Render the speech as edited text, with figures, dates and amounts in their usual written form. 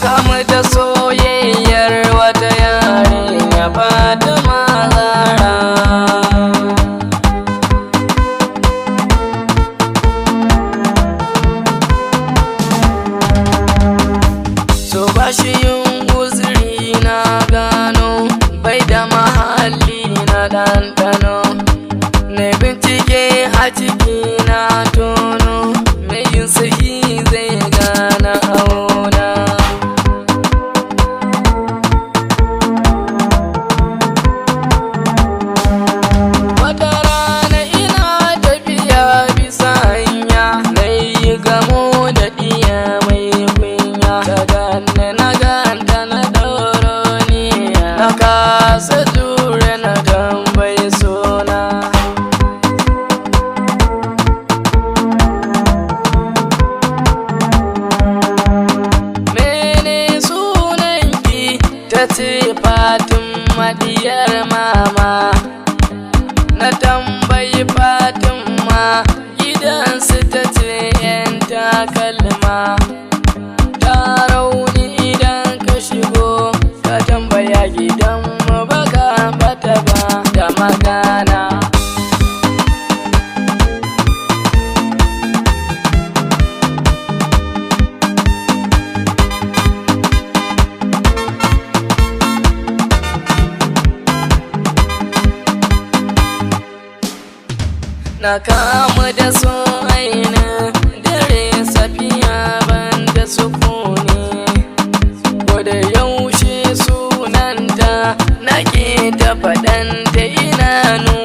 kamu da soyayyar wata yarinya Fatima Zahra. So ba shi yin uzuri na gano bai da mahalli na ɗanɗano, na bincike a ciki na tono mai yin sahi zai gana auna. Wata rana ina tafiya bisa hanya na yi gamo da ɗiya mai kunya, ta ganni na ganta na ɗauro niya, na kasa jure na tambayi suna. Mene sunanki? Ta ce Fatima diyar mama. Na tambayi Fatima gidansu, ta ce 'yan takalma. Ta rauni idan ka shigo ka tambaya gidan mu baka bata ba da magana. Na kamu da so aina dare safiya ban da sukuni, ko da yaushe sunanta nake ta faɗanta ina nuna.